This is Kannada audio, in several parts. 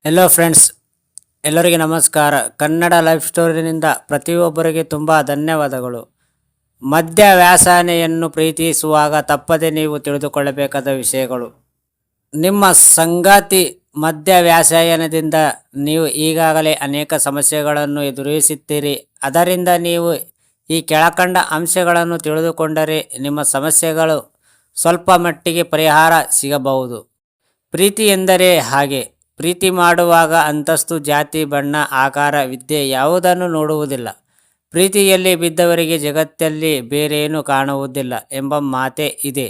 ಹೆಲೋ ಫ್ರೆಂಡ್ಸ್, ಎಲ್ಲರಿಗೆ ನಮಸ್ಕಾರ. ಕನ್ನಡ ಲೈಫ್ ಸ್ಟೋರಿನಿಂದ ಪ್ರತಿಯೊಬ್ಬರಿಗೆ ತುಂಬ ಧನ್ಯವಾದಗಳು. ಮದ್ಯ ವ್ಯಸನೆಯನ್ನು ಪ್ರೀತಿಸುವಾಗ ತಪ್ಪದೆ ನೀವು ತಿಳಿದುಕೊಳ್ಳಬೇಕಾದ ವಿಷಯಗಳು. ನಿಮ್ಮ ಸಂಗಾತಿ ಮದ್ಯ ವ್ಯಸನದಿಂದ ನೀವು ಈಗಾಗಲೇ ಅನೇಕ ಸಮಸ್ಯೆಗಳನ್ನು ಎದುರಿಸುತ್ತೀರಿ. ಅದರಿಂದ ನೀವು ಈ ಕೆಳಕಂಡ ಅಂಶಗಳನ್ನು ತಿಳಿದುಕೊಂಡರೆ ನಿಮ್ಮ ಸಮಸ್ಯೆಗಳು ಸ್ವಲ್ಪ ಮಟ್ಟಿಗೆ ಪರಿಹಾರ ಸಿಗಬಹುದು. ಪ್ರೀತಿ ಎಂದರೆ ಹಾಗೆ. ಪ್ರೀತಿ ಮಾಡುವಾಗ ಅಂತಸ್ತು, ಜಾತಿ, ಬಣ್ಣ, ಆಕಾರ, ವಿದ್ಯೆ ಯಾವುದನ್ನು ನೋಡುವುದಿಲ್ಲ. ಪ್ರೀತಿಯಲ್ಲಿ ಬಿದ್ದವರಿಗೆ ಜಗತ್ತಲ್ಲಿ ಬೇರೇನೂ ಕಾಣುವುದಿಲ್ಲ ಎಂಬ ಮಾತೇ ಇದೆ.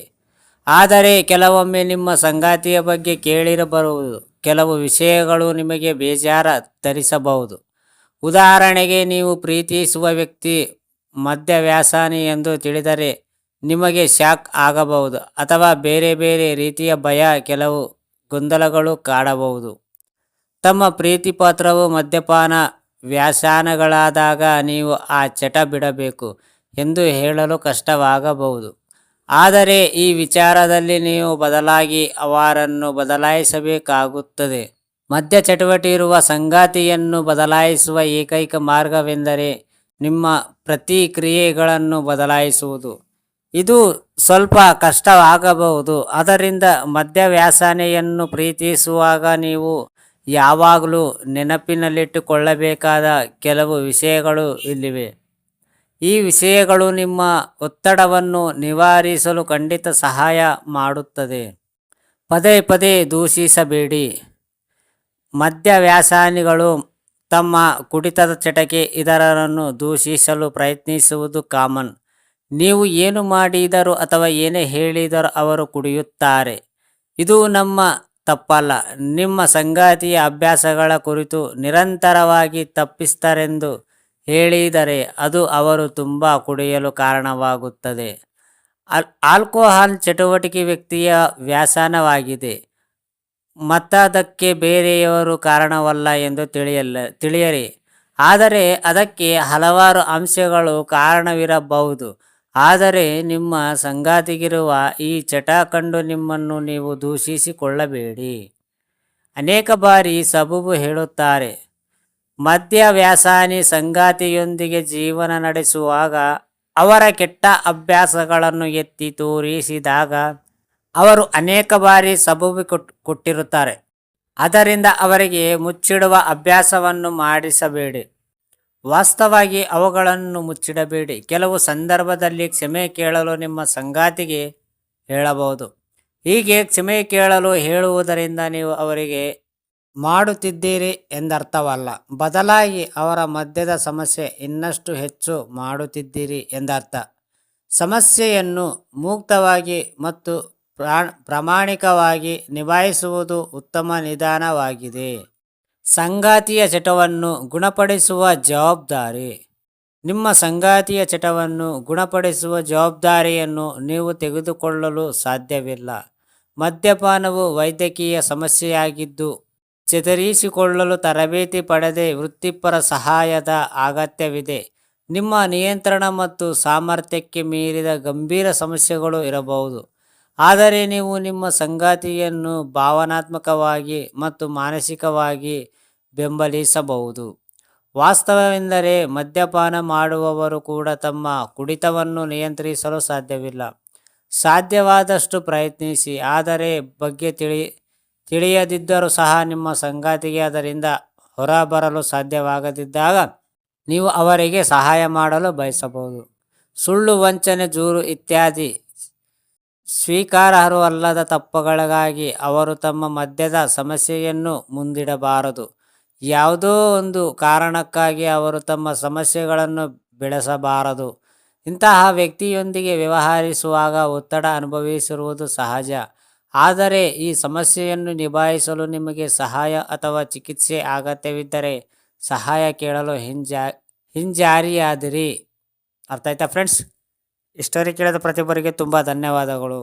ಆದರೆ ಕೆಲವೊಮ್ಮೆ ನಿಮ್ಮ ಸಂಗಾತಿಯ ಬಗ್ಗೆ ಕೇಳಿರಬಹುದು. ಕೆಲವು ವಿಷಯಗಳು ನಿಮಗೆ ಬೇಜಾರ ತರಿಸಬಹುದು. ಉದಾಹರಣೆಗೆ, ನೀವು ಪ್ರೀತಿಸುವ ವ್ಯಕ್ತಿ ಮದ್ಯ ವ್ಯಸನಿ ಎಂದು ತಿಳಿದರೆ ನಿಮಗೆ ಶಾಕ್ ಆಗಬಹುದು, ಅಥವಾ ಬೇರೆ ಬೇರೆ ರೀತಿಯ ಭಯ, ಕೆಲವು ಗೊಂದಲಗಳು ಕಾಡಬಹುದು. ತಮ್ಮ ಪ್ರೀತಿ ಪಾತ್ರವು ಮದ್ಯಪಾನ ವ್ಯಸನಗಳಾದಾಗ ನೀವು ಆ ಚಟ ಬಿಡಬೇಕು ಎಂದು ಹೇಳಲು ಕಷ್ಟವಾಗಬಹುದು. ಆದರೆ ಈ ವಿಚಾರದಲ್ಲಿ ನೀವು ಬದಲಾಗಿ ಅವರನ್ನು ಬದಲಾಯಿಸಬೇಕಾಗುತ್ತದೆ. ಮದ್ಯ ಚಟುವಟಿಕೆ ಇರುವ ಸಂಗಾತಿಯನ್ನು ಬದಲಾಯಿಸುವ ಏಕೈಕ ಮಾರ್ಗವೆಂದರೆ ನಿಮ್ಮ ಪ್ರತಿಕ್ರಿಯೆಗಳನ್ನು ಬದಲಾಯಿಸುವುದು. ಇದು ಸ್ವಲ್ಪ ಕಷ್ಟವಾಗಬಹುದು. ಆದ್ದರಿಂದ ಮದ್ಯ ವ್ಯಸನೆಯನ್ನು ಪ್ರೀತಿಸುವಾಗ ನೀವು ಯಾವಾಗಲೂ ನೆನಪಿನಲ್ಲಿಟ್ಟುಕೊಳ್ಳಬೇಕಾದ ಕೆಲವು ವಿಷಯಗಳು ಇಲ್ಲಿವೆ. ಈ ವಿಷಯಗಳು ನಿಮ್ಮ ಒತ್ತಡವನ್ನು ನಿವಾರಿಸಲು ಖಂಡಿತ ಸಹಾಯ ಮಾಡುತ್ತದೆ. ಪದೇ ಪದೇ ದೂಷಿಸಬೇಡಿ. ಮದ್ಯ ವ್ಯಸನಿಗಳು ತಮ್ಮ ಕುಡಿತದ ಚಟಕ್ಕೆ ಇತರರನ್ನು ದೂಷಿಸಲು ಪ್ರಯತ್ನಿಸುವುದು ಕಾಮನ್. ನೀವು ಏನು ಮಾಡಿದರೂ ಅಥವಾ ಏನೇ ಹೇಳಿದರೂ ಅವರು ಕುಡಿಯುತ್ತಾರೆ. ಇದು ನಮ್ಮ ತಪ್ಪಲ್ಲ. ನಿಮ್ಮ ಸಂಗಾತಿಯ ಅಭ್ಯಾಸಗಳ ಕುರಿತು ನಿರಂತರವಾಗಿ ತಪ್ಪಿತಸ್ಥರೆಂದು ಹೇಳಿದರೆ ಅದು ಅವರು ತುಂಬ ಕುಡಿಯಲು ಕಾರಣವಾಗುತ್ತದೆ. ಆಲ್ಕೋಹಾಲ್ ಚಟುವಟಿಕೆ ವ್ಯಕ್ತಿಯ ವ್ಯಸನವಾಗಿದೆ, ಮತ್ತದಕ್ಕೆ ಬೇರೆಯವರು ಕಾರಣವಲ್ಲ ಎಂದು ತಿಳಿಯಿರಿ. ಆದರೆ ಅದಕ್ಕೆ ಹಲವಾರು ಅಂಶಗಳು ಕಾರಣವಿರಬಹುದು. ಆದರೆ ನಿಮ್ಮ ಸಂಗಾತಿಗಿರುವ ಈ ಚಟ ಕಂಡು ನಿಮ್ಮನ್ನು ನೀವು ದೂಷಿಸಿಕೊಳ್ಳಬೇಡಿ. ಅನೇಕ ಬಾರಿ ಸಬೂಬು ಹೇಳುತ್ತಾರೆ. ಮದ್ಯ ವ್ಯಸನಿ ಸಂಗಾತಿಯೊಂದಿಗೆ ಜೀವನ ನಡೆಸುವಾಗ ಅವರ ಕೆಟ್ಟ ಅಭ್ಯಾಸಗಳನ್ನು ಎತ್ತಿ ತೋರಿಸಿದಾಗ ಅವರು ಅನೇಕ ಬಾರಿ ಸಬೂಬು ಕೊಟ್ಟಿರುತ್ತಾರೆ. ಆದ್ದರಿಂದ ಅವರಿಗೆ ಮುಚ್ಚಿಡುವ ಅಭ್ಯಾಸವನ್ನು ಮಾಡಿಸಬೇಡಿ. ವಾಸ್ತವವಾಗಿ ಅವುಗಳನ್ನು ಮುಚ್ಚಿಡಬೇಡಿ. ಕೆಲವು ಸಂದರ್ಭದಲ್ಲಿ ಕ್ಷಮೆ ಕೇಳಲು ನಿಮ್ಮ ಸಂಗಾತಿಗೆ ಹೇಳಬಹುದು. ಹೀಗೆ ಕ್ಷಮೆ ಕೇಳಲು ಹೇಳುವುದರಿಂದ ನೀವು ಅವರಿಗೆ ಮಾಡುತ್ತಿದ್ದೀರಿ ಎಂದರ್ಥವಲ್ಲ. ಬದಲಾಗಿ ಅವರ ಮದ್ಯದ ಸಮಸ್ಯೆ ಇನ್ನಷ್ಟು ಹೆಚ್ಚು ಮಾಡುತ್ತಿದ್ದೀರಿ ಎಂದರ್ಥ. ಸಮಸ್ಯೆಯನ್ನು ಮುಕ್ತವಾಗಿ ಮತ್ತು ಪ್ರಾಮಾಣಿಕವಾಗಿ ನಿಭಾಯಿಸುವುದು ಉತ್ತಮ ವಿಧಾನವಾಗಿದೆ. ಸಂಗಾತಿಯ ಚಟವನ್ನು ಗುಣಪಡಿಸುವ ಜವಾಬ್ದಾರಿ. ನಿಮ್ಮ ಸಂಗಾತಿಯ ಚಟವನ್ನು ಗುಣಪಡಿಸುವ ಜವಾಬ್ದಾರಿಯನ್ನು ನೀವು ತೆಗೆದುಕೊಳ್ಳಲು ಸಾಧ್ಯವಿಲ್ಲ. ಮದ್ಯಪಾನವು ವೈದ್ಯಕೀಯ ಸಮಸ್ಯೆಯಾಗಿದ್ದು, ಚೇತರಿಸಿಕೊಳ್ಳಲು ತರಬೇತಿ ಪಡೆದ ವೃತ್ತಿಪರ ಸಹಾಯದ ಅಗತ್ಯವಿದೆ. ನಿಮ್ಮ ನಿಯಂತ್ರಣ ಮತ್ತು ಸಾಮರ್ಥ್ಯಕ್ಕೆ ಮೀರಿದ ಗಂಭೀರ ಸಮಸ್ಯೆಗಳು ಇರಬಹುದು. ಆದರೆ ನೀವು ನಿಮ್ಮ ಸಂಗಾತಿಯನ್ನು ಭಾವನಾತ್ಮಕವಾಗಿ ಮತ್ತು ಮಾನಸಿಕವಾಗಿ ಬೆಂಬಲಿಸಬಹುದು. ವಾಸ್ತವವೆಂದರೆ ಮದ್ಯಪಾನ ಮಾಡುವವರು ಕೂಡ ತಮ್ಮ ಕುಡಿತವನ್ನು ನಿಯಂತ್ರಿಸಲು ಸಾಧ್ಯವಿಲ್ಲ. ಸಾಧ್ಯವಾದಷ್ಟು ಪ್ರಯತ್ನಿಸಿ. ಆದರೆ ಬಗ್ಗೆ ತಿಳಿಯದಿದ್ದರೂ ಸಹ ನಿಮ್ಮ ಸಂಗಾತಿಗೆ ಅದರಿಂದ ಹೊರಬರಲು ಸಾಧ್ಯವಾಗದಿದ್ದಾಗ ನೀವು ಅವರಿಗೆ ಸಹಾಯ ಮಾಡಲು ಬಯಸಬಹುದು. ಸುಳ್ಳು, ವಂಚನೆ, ಜೂರು ಇತ್ಯಾದಿ ಸ್ವೀಕಾರಾರ್ಹವಲ್ಲದ ತಪ್ಪುಗಳಿಗಾಗಿ ಅವರು ತಮ್ಮ ಮದ್ಯದ ಸಮಸ್ಯೆಯನ್ನು ಮುಂದಿಡಬಾರದು. ಯಾವುದೋ ಒಂದು ಕಾರಣಕ್ಕಾಗಿ ಅವರು ತಮ್ಮ ಸಮಸ್ಯೆಗಳನ್ನು ಬೆಳೆಸಬಾರದು. ಇಂತಹ ವ್ಯಕ್ತಿಯೊಂದಿಗೆ ವ್ಯವಹರಿಸುವಾಗ ಒತ್ತಡ ಅನುಭವಿಸಿರುವುದು ಸಹಜ. ಆದರೆ ಈ ಸಮಸ್ಯೆಯನ್ನು ನಿಭಾಯಿಸಲು ನಿಮಗೆ ಸಹಾಯ ಅಥವಾ ಚಿಕಿತ್ಸೆ ಅಗತ್ಯವಿದ್ದರೆ ಸಹಾಯ ಕೇಳಲು ಹಿಂಜರಿಯದಿರಿ. ಅರ್ಥ ಆಯ್ತಾ ಫ್ರೆಂಡ್ಸ್? ಈ ಸ್ಟೋರಿ ಕೇಳಿದ ಪ್ರತಿಯೊಬ್ಬರಿಗೆ ತುಂಬ ಧನ್ಯವಾದಗಳು.